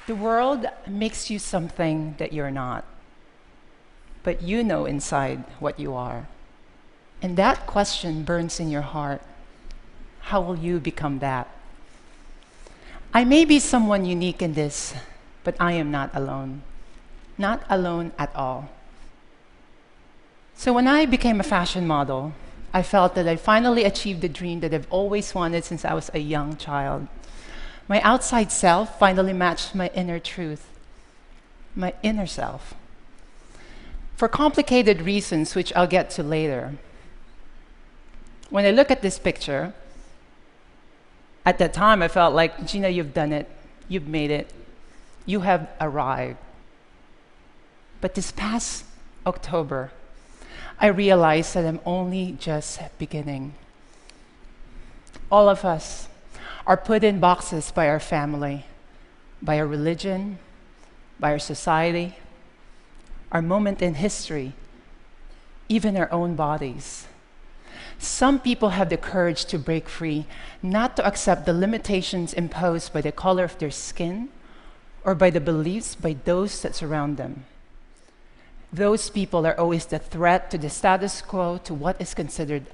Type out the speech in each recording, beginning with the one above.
The world makes you something that you're not, but you know inside what you are. And that question burns in your heart. How will you become that? I may be someone unique in this, but I am not alone. Not alone at all. So when I became a fashion model, I felt that I finally achieved the dream that I've always wanted since I was a young child. My outside self finally matched my inner truth, my inner self. For complicated reasons, which I'll get to later. When I look at this picture, at that time I felt like, Gina, you've done it. You've made it. You have arrived. But this past October, I realized that I'm only just beginning. All of us are put in boxes by our family, by our religion, by our society, our moment in history, even our own bodies. Some people have the courage to break free, not to accept the limitations imposed by the color of their skin or by the beliefs by those that surround them. Those people are always the threat to the status quo, to what is considered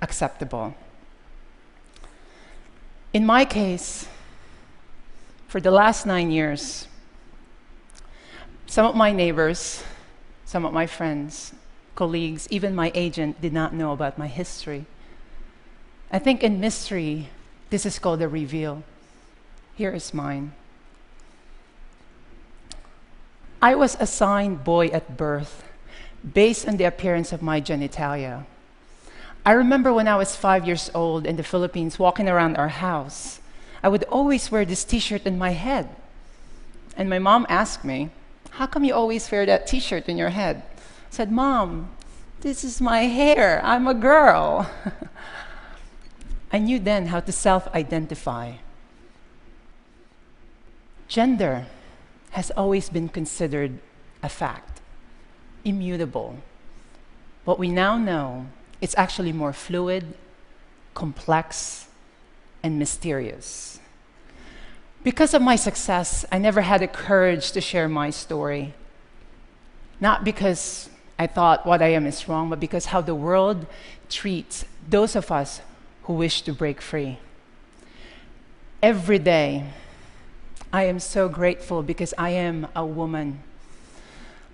acceptable. In my case, for the last 9 years, some of my neighbors, some of my friends, colleagues, even my agent did not know about my history. I think in mystery, this is called a reveal. Here is mine. I was assigned boy at birth based on the appearance of my genitalia. I remember when I was 5 years old in the Philippines walking around our house, I would always wear this t-shirt in my head. And my mom asked me, how come you always wear that t-shirt in your head? I said, Mom, this is my hair. I'm a girl. I knew then how to self-identify. Gender has always been considered a fact, immutable. What we now know, it's actually more fluid, complex, and mysterious. Because of my success, I never had the courage to share my story. Not because I thought what I am is wrong, but because how the world treats those of us who wish to break free. Every day, I am so grateful because I am a woman.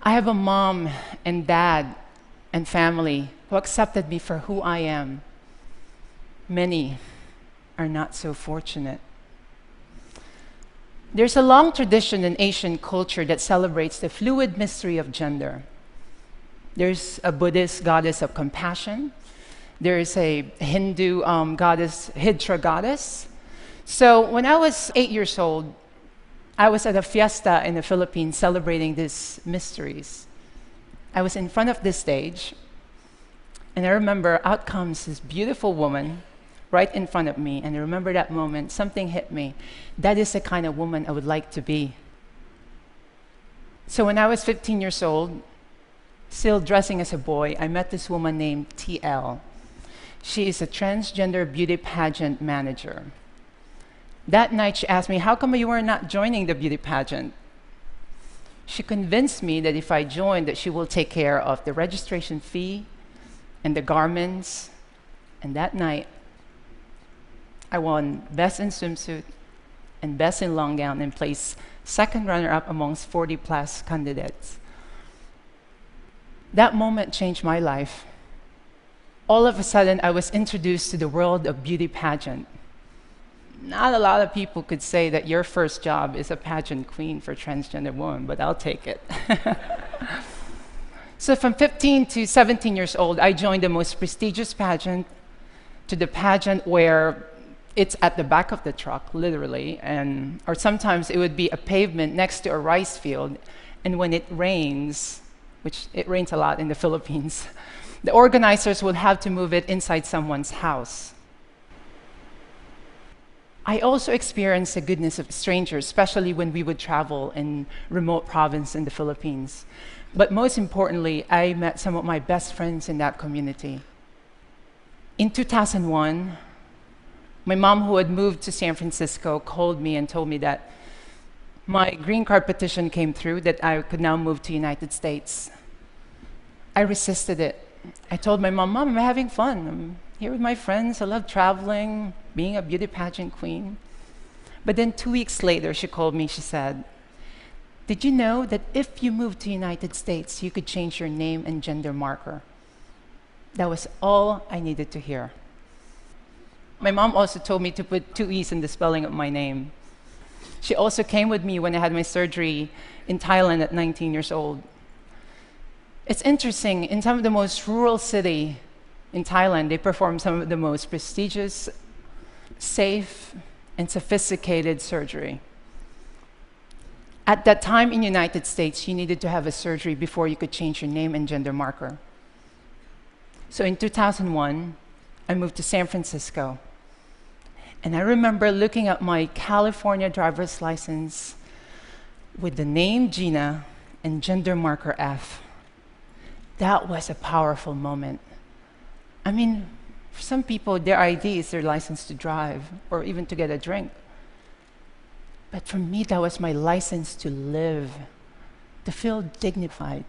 I have a mom and dad and family who accepted me for who I am. Many are not so fortunate. There's a long tradition in Asian culture that celebrates the fluid mystery of gender. There's a Buddhist goddess of compassion. There is a Hindu goddess, Hydra goddess. So when I was 8 years old, I was at a fiesta in the Philippines celebrating these mysteries. I was in front of this stage, and I remember out comes this beautiful woman right in front of me, and I remember that moment, something hit me. That is the kind of woman I would like to be. So when I was 15 years old, still dressing as a boy, I met this woman named TL. She is a transgender beauty pageant manager. That night she asked me, how come you were not joining the beauty pageant? She convinced me that if I joined, that she will take care of the registration fee and the garments. And that night, I won Best in Swimsuit and Best in Long Gown and placed second runner-up amongst 40+ candidates. That moment changed my life. All of a sudden, I was introduced to the world of beauty pageant. Not a lot of people could say that your first job is a pageant queen for transgender women, but I'll take it. So from 15 to 17 years old, I joined the most prestigious pageant, to the pageant where it's at the back of the truck, literally, or sometimes it would be a pavement next to a rice field, and when it rains, which it rains a lot in the Philippines, the organizers would have to move it inside someone's house. I also experienced the goodness of strangers, especially when we would travel in remote province in the Philippines. But most importantly, I met some of my best friends in that community. In 2001, my mom, who had moved to San Francisco, called me and told me that my green card petition came through that I could now move to United States. I resisted it. I told my mom, "Mom, I'm having fun. I'm here with my friends. I love traveling, being a beauty pageant queen." But then 2 weeks later, she called me. She said, "Did you know that if you moved to United States, you could change your name and gender marker?" That was all I needed to hear. My mom also told me to put 2 E's in the spelling of my name. She also came with me when I had my surgery in Thailand at 19 years old. It's interesting, in some of the most rural city in Thailand, they perform some of the most prestigious, safe, and sophisticated surgery. At that time in the United States, you needed to have a surgery before you could change your name and gender marker. So in 2001, I moved to San Francisco. And I remember looking at my California driver's license with the name Gina and gender marker F. That was a powerful moment. I mean, for some people, their ID is their license to drive or even to get a drink. But for me, that was my license to live, to feel dignified.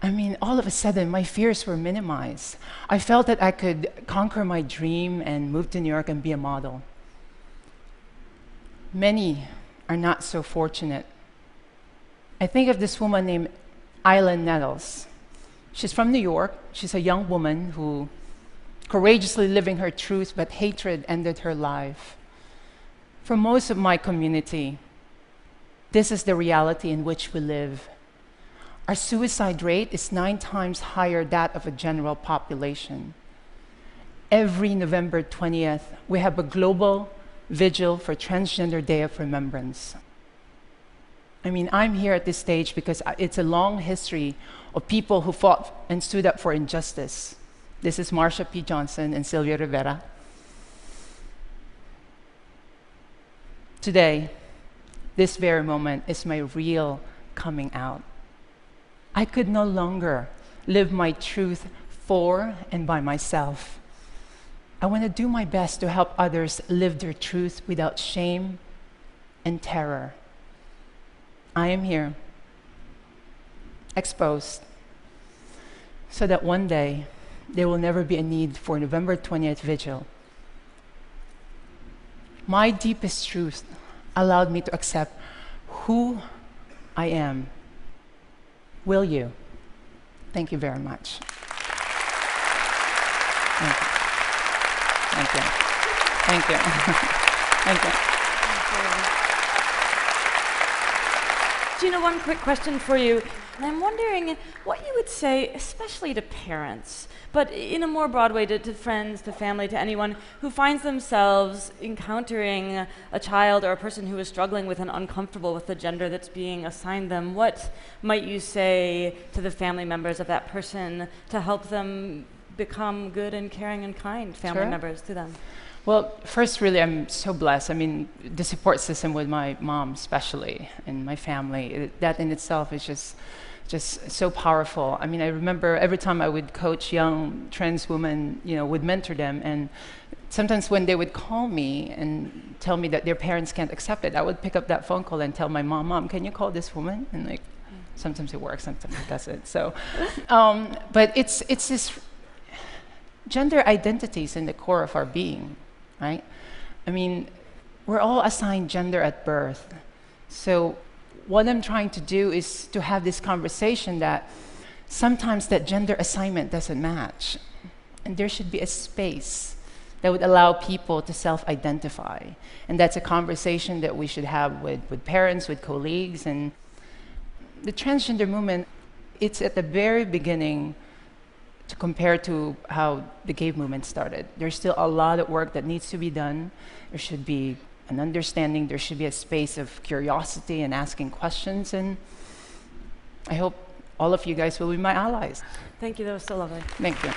I mean, all of a sudden, my fears were minimized. I felt that I could conquer my dream and move to New York and be a model. Many are not so fortunate. I think of this woman named Island Nettles. She's from New York. She's a young woman who courageously living her truth, but hatred ended her life. For most of my community, this is the reality in which we live. Our suicide rate is 9 times higher than that of a general population. Every November 20th, we have a global vigil for Transgender Day of Remembrance. I mean, I'm here at this stage because it's a long history of people who fought and stood up for injustice. This is Marsha P. Johnson and Sylvia Rivera. Today, this very moment is my real coming out. I could no longer live my truth for and by myself. I want to do my best to help others live their truth without shame and terror. I am here, exposed, so that one day there will never be a need for November 20th vigil. My deepest truth allowed me to accept who I am. Will you? Thank you very much. Thank you. Thank you. Thank you. Thank you. Gina, one quick question for you. And I'm wondering what you would say, especially to parents, but in a more broad way to friends, to family, to anyone who finds themselves encountering a child or a person who is struggling with and uncomfortable with the gender that's being assigned them. What might you say to the family members of that person to help them become good and caring and kind family members to them? Well, first, really, I'm so blessed. I mean, the support system with my mom, especially, and my family, that in itself is just so powerful. I mean, I remember every time I would coach young trans women, would mentor them, and sometimes when they would call me and tell me that their parents can't accept it, I would pick up that phone call and tell my mom, can you call this woman? And sometimes it works, sometimes it doesn't. So, but it's this gender identities in the core of our being. Right? I mean, we're all assigned gender at birth. So what I'm trying to do is to have this conversation that sometimes that gender assignment doesn't match. And there should be a space that would allow people to self-identify. And that's a conversation that we should have with parents, with colleagues. And the transgender movement, it's at the very beginning to compare to how the gay movement started. There's still a lot of work that needs to be done. There should be an understanding. There should be a space of curiosity and asking questions. And I hope all of you guys will be my allies. Thank you. That was so lovely. Thank you.